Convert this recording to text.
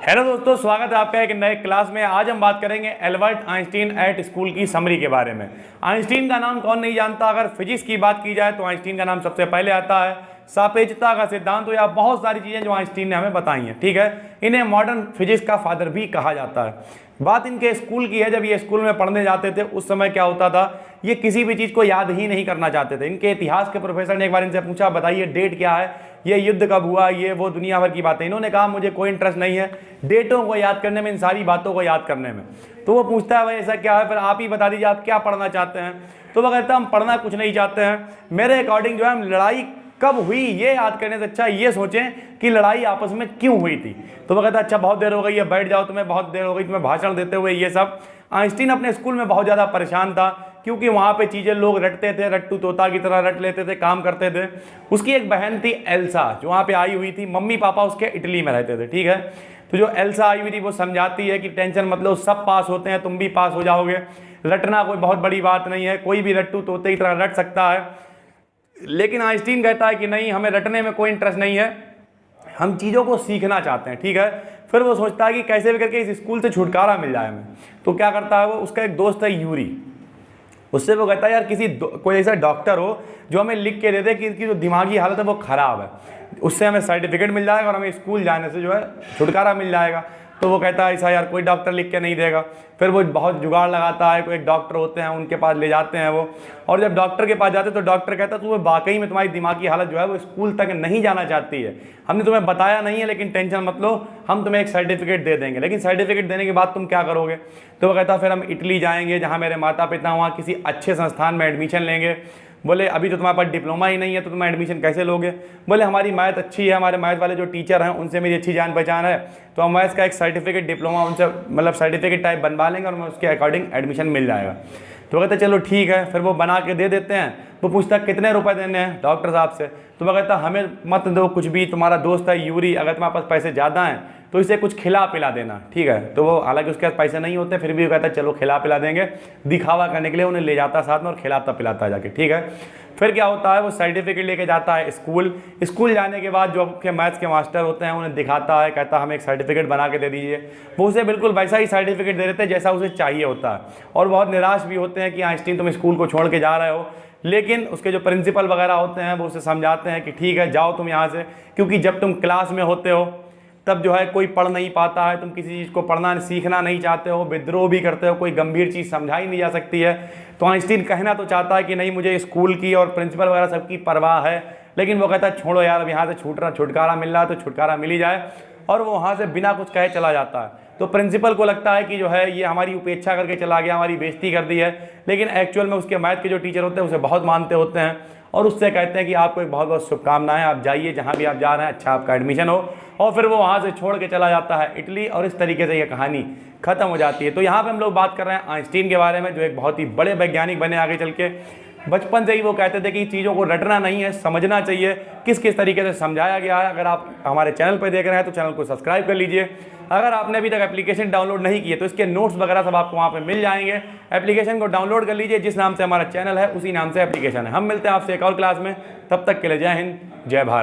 Hello दोस्तों, स्वागत है आपका एक नए क्लास में। आज हम बात करेंगे एल्बर्ट आइंस्टीन एट स्कूल की समरी के बारे में। आइंस्टीन का नाम कौन नहीं जानता। अगर फिजिक्स की बात की जाए तो आइंस्टीन का नाम सबसे पहले आता है। सापेक्षता का सिद्धांत हो या बहुत सारी चीज़ें जो आइंस्टीन ने हमें बताई हैं, ठीक है। इन्हें मॉडर्न फिजिक्स का फादर भी कहा जाता है। बात इनके स्कूल की है। जब ये स्कूल में पढ़ने जाते थे उस समय क्या होता था, ये किसी भी चीज़ को याद ही नहीं करना चाहते थे। इनके इतिहास के प्रोफेसर ने एक बार इनसे पूछा, बताइए डेट क्या है, ये युद्ध कब हुआ, ये वो दुनिया भर की बातें। इन्होंने कहा मुझे कोई इंटरेस्ट नहीं है डेटों को याद करने में, इन सारी बातों को याद करने में। तो वो पूछता है भाई ऐसा क्या है, फिर आप ही बता दीजिए आप क्या पढ़ना चाहते हैं। तो वो कहता है हम पढ़ना कुछ नहीं चाहते हैं, मेरे अकॉर्डिंग जो है हम लड़ाई कब हुई ये याद करने से अच्छा ये सोचें कि लड़ाई आपस में क्यों हुई थी। तो वो कहता है अच्छा बहुत देर हो गई है, बैठ जाओ, तुम्हें बहुत देर हो गई तुम्हें भाषण देते हुए ये सब। आइंस्टीन अपने स्कूल में बहुत ज़्यादा परेशान था क्योंकि वहाँ पे चीज़ें लोग रटते थे, रट्टू तोता की तरह रट लेते थे, काम करते थे। उसकी एक बहन थी एल्सा जो वहाँ पे आई हुई थी, मम्मी पापा उसके इटली में रहते थे, ठीक है। तो जो एल्सा आई हुई थी वो समझाती है कि टेंशन मतलब सब पास होते हैं, तुम भी पास हो जाओगे, रटना कोई बहुत बड़ी बात नहीं है, कोई भी रट्टू तोते की तरह रट सकता है। लेकिन आइंस्टीन कहता है कि नहीं, हमें रटने में कोई इंटरेस्ट नहीं है, हम चीज़ों को सीखना चाहते हैं, ठीक है। फिर वो सोचता है कि कैसे भी करके इस स्कूल से छुटकारा मिल जाए हमें। तो क्या करता है वो, उसका एक दोस्त है यूरी, उससे वो कहता है यार कोई ऐसा डॉक्टर हो जो हमें लिख के दे दे कि इसकी जो दिमागी हालत है वो ख़राब है, उससे हमें सर्टिफिकेट मिल जाएगा और हमें स्कूल जाने से जो है छुटकारा मिल जाएगा। तो वो कहता है ऐसा यार कोई डॉक्टर लिख के नहीं देगा। फिर वो बहुत जुगाड़ लगाता है, कोई एक डॉक्टर होते हैं उनके पास ले जाते हैं वो। और जब डॉक्टर के पास जाते हैं तो डॉक्टर कहता है तुम्हें वाकई में तुम्हारी दिमागी हालत जो है वो स्कूल तक नहीं जाना चाहती है, हमने तुम्हें बताया नहीं है लेकिन टेंशन मत लो, हम तुम्हें एक सर्टिफिकेट दे देंगे, लेकिन सर्टिफिकेट देने के बाद तुम क्या करोगे। तो वो कहता है फिर हम इटली जाएंगे जहाँ मेरे माता पिता, वहाँ किसी अच्छे संस्थान में एडमिशन लेंगे। बोले अभी तो तुम्हारे पास डिप्लोमा ही नहीं है तो तुम एडमिशन कैसे लोगे। बोले हमारी मैथ अच्छी है, हमारे मैथ वाले जो टीचर हैं उनसे मेरी अच्छी जान पहचान है, तो हम मैथ का एक सर्टिफिकेट डिप्लोमा उनसे मतलब सर्टिफिकेट टाइप बनवा लेंगे और हमें उसके अकॉर्डिंग एडमिशन मिल जाएगा। तो कहते चलो ठीक है, फिर वो बना के दे देते हैं। वो पूछता कितने रुपए देने हैं डॉक्टर साहब से। तो वो कहता हमें मत दो कुछ भी, तुम्हारा दोस्त है यूरी, अगर तुम्हारे पास पैसे ज़्यादा हैं तो इसे कुछ खिला पिला देना, ठीक है। तो वो हालांकि उसके पास पैसे नहीं होते फिर भी वो कहता है चलो खिला पिला देंगे, दिखावा करने के लिए उन्हें ले जाता साथ में और खिलाता पिलाता जाके, ठीक है। फिर क्या होता है वो सर्टिफिकेट लेके जाता है स्कूल जाने के बाद जो आपके मैथ्स के मास्टर होते हैं उन्हें दिखाता है, कहता है हमें एक सर्टिफिकेट बना के दे दीजिए। वो उसे बिल्कुल वैसा ही सर्टिफिकेट दे देते हैं जैसा उसे चाहिए होता है। और बहुत निराश भी होते हैं कि आइंस्टीन तुम स्कूल को छोड़ के जा रहे हो। लेकिन उसके जो प्रिंसिपल वगैरह होते हैं वो उसे समझाते हैं कि ठीक है जाओ तुम यहाँ से, क्योंकि जब तुम क्लास में होते हो तब जो है कोई पढ़ नहीं पाता है, तुम किसी चीज़ को पढ़ना सीखना नहीं चाहते हो, विद्रोह भी करते हो, कोई गंभीर चीज़ समझाई नहीं जा सकती है। तो आइंस्टीन कहना तो चाहता है कि नहीं मुझे स्कूल की और प्रिंसिपल वगैरह सबकी परवाह है, लेकिन वो कहता है छोड़ो यार, अब यहाँ से छुटकारा मिल रहा है तो छुटकारा मिल ही जाए। और वो वहाँ से बिना कुछ कहे चला जाता है। तो प्रिंसिपल को लगता है कि जो है ये हमारी उपेक्षा करके चला गया, हमारी बेइज्जती कर दी है, लेकिन एक्चुअल में उसके मैथ के जो टीचर होते हैं उसे बहुत मानते होते हैं और उससे कहते हैं कि आपको एक बहुत बहुत शुभकामनाएं, आप जाइए जहाँ भी आप जा रहे हैं, अच्छा आपका एडमिशन हो। और फिर वो वहाँ से छोड़ के चला जाता है इटली और इस तरीके से ये कहानी खत्म हो जाती है। तो यहाँ पे हम लोग बात कर रहे हैं आइंस्टीन के बारे में, जो एक बहुत ही बड़े वैज्ञानिक बने आगे चल के। बचपन से ही वो कहते थे कि चीज़ों को रटना नहीं है, समझना चाहिए, किस किस तरीके से समझाया गया है। अगर आप हमारे चैनल पर देख रहे हैं तो चैनल को सब्सक्राइब कर लीजिए। अगर आपने अभी तक एप्लीकेशन डाउनलोड नहीं किए तो इसके नोट्स वगैरह सब आपको वहाँ पे मिल जाएंगे। एप्लीकेशन को डाउनलोड कर लीजिए, जिस नाम से हमारा चैनल है उसी नाम से एप्लीकेशन है। हम मिलते हैं आपसे एक और क्लास में, तब तक के लिए जय हिंद जय भारत।